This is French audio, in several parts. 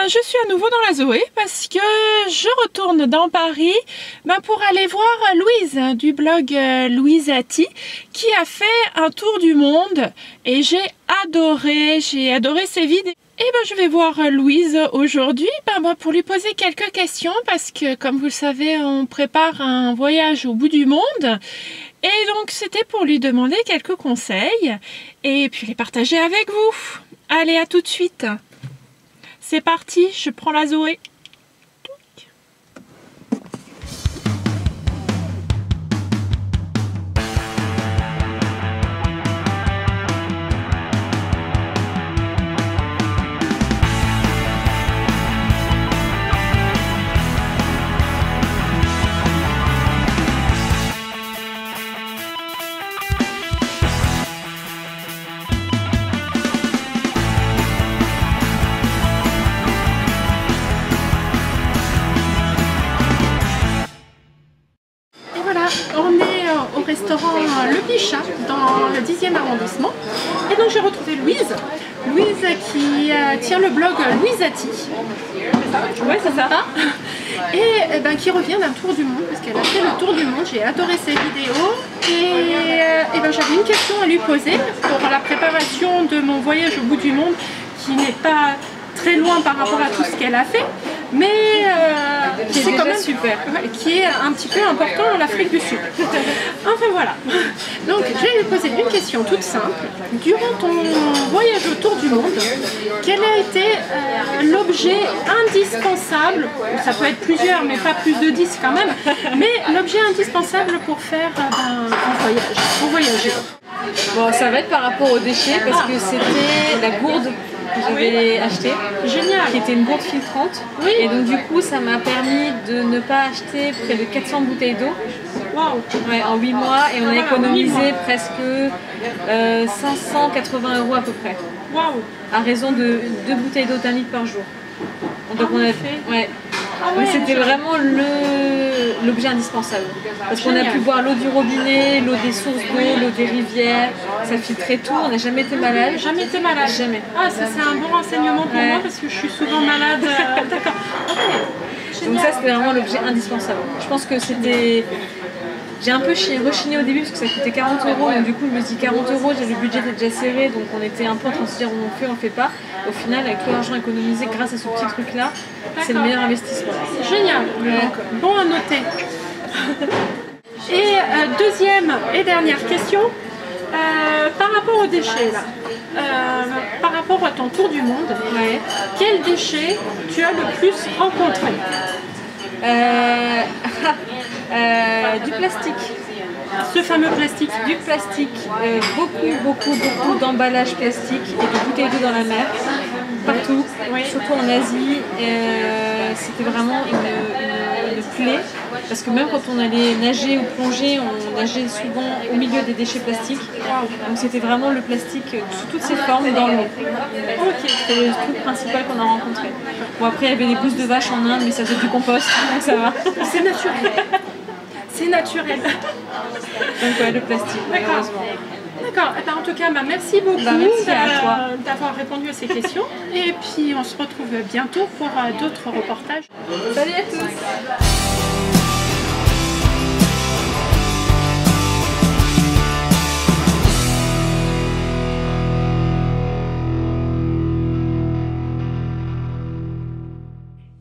je suis à nouveau dans la Zoé parce que je retourne dans Paris pour aller voir Louise du blog Louiseati qui a fait un tour du monde et j'ai adoré ses vidéos. Et je vais voir Louise aujourd'hui pour lui poser quelques questions parce que comme vous le savez on prépare un voyage au bout du monde et donc c'était pour lui demander quelques conseils et puis les partager avec vous. Allez, à tout de suite. C'est parti, je prends la Zoé. On est au restaurant Le Bichat dans le 10e arrondissement et donc j'ai retrouvé Louise qui tient le blog Louiseati. Ouais, c'est ça. Et qui revient d'un tour du monde parce qu'elle a fait le tour du monde. J'ai adoré ses vidéos et j'avais une question à lui poser pour la préparation de mon voyage au bout du monde qui n'est pas très loin par rapport à tout ce qu'elle a fait, mais c'est quand même super, qui est un petit peu important en Afrique du Sud. Enfin voilà, donc je vais lui poser une question toute simple. Durant ton voyage autour du monde, quel a été l'objet indispensable, ça peut être plusieurs mais pas plus de 10 quand même, mais l'objet indispensable pour faire un voyage, pour voyager? Bon, ça va être par rapport aux déchets parce que c'était la gourde que j'avais achetée, génial, qui était une gourde filtrante. Oui. Et donc du coup ça m'a permis de ne pas acheter près de 400 bouteilles d'eau. Wow. Ouais, en 8 mois et on a économisé presque 580 € à peu près. Wow. À raison de 2 bouteilles d'eau d'1 litre par jour. Donc on a fait. Ouais. Mais c'était vraiment l'objet indispensable. Parce qu'on a pu boire l'eau du robinet, l'eau des sources d'eau, l'eau des rivières, ça filtrait tout, on n'a jamais été malade. Jamais été malade? Jamais. Ah, ça c'est un bon renseignement pour moi parce que je suis souvent malade. D'accord. Okay. Donc ça c'était vraiment l'objet indispensable. Je pense que c'était... J'ai un peu rechigné au début parce que ça coûtait 40 €, donc du coup je me dis 40 €, le budget était déjà serré, donc on était un peu en train de se dire on fait pas. Au final, avec tout l'argent économisé grâce à ce petit truc là, c'est le meilleur investissement. Génial, donc, bon à noter. Et deuxième et dernière question, par rapport aux déchets là, par rapport à ton tour du monde, quels déchets tu as le plus rencontré? Du plastique. Ce fameux plastique. Du plastique, beaucoup d'emballages plastiques et de bouteilles d'eau dans la mer, partout, surtout en Asie. C'était vraiment une plaie, parce que même quand on allait nager ou plonger, on nageait souvent au milieu des déchets plastiques. Donc c'était vraiment le plastique sous toutes ses formes dans l'eau. C'était le truc principal qu'on a rencontré. Bon, après il y avait des pousses de vache en Inde, mais ça faisait du compost, donc ça va. C'est naturel. C'est naturel. Donc ouais, le plastique, malheureusement. D'accord, en tout cas, merci beaucoup d'avoir répondu à ces questions. Et puis on se retrouve bientôt pour d'autres reportages. Salut à tous.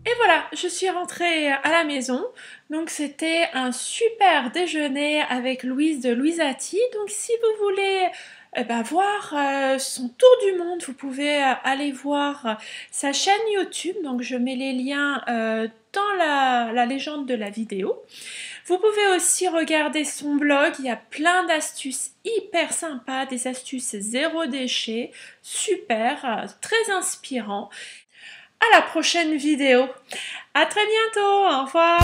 Et voilà, je suis rentrée à la maison, donc c'était un super déjeuner avec Louise de Louiseati. Donc si vous voulez voir son tour du monde, vous pouvez aller voir sa chaîne YouTube, donc je mets les liens dans la légende de la vidéo. Vous pouvez aussi regarder son blog, il y a plein d'astuces hyper sympas, des astuces zéro déchet, super, très inspirant. À la prochaine vidéo. À très bientôt. Au revoir.